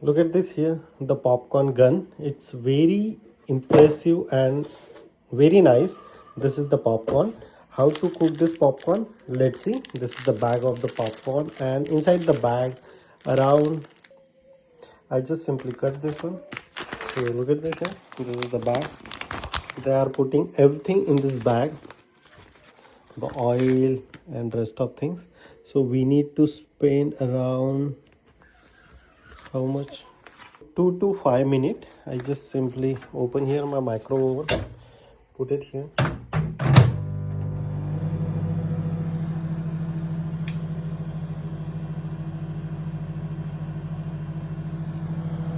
Look at this here, the popcorn gun. It's very impressive and very nice. This is the popcorn. How to cook this popcorn? Let's see. This is the bag of the popcorn, and inside the bag around, I just simply cut this one. So look at this here. This is the bag. They are putting everything in this bag, the oil and rest of things. So we need to spend around how much? 2 to 5 minutes. I just simply open here my micro oven, put it here.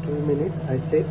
Two minutes I set.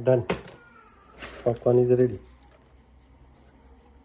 Done. Popcorn is ready.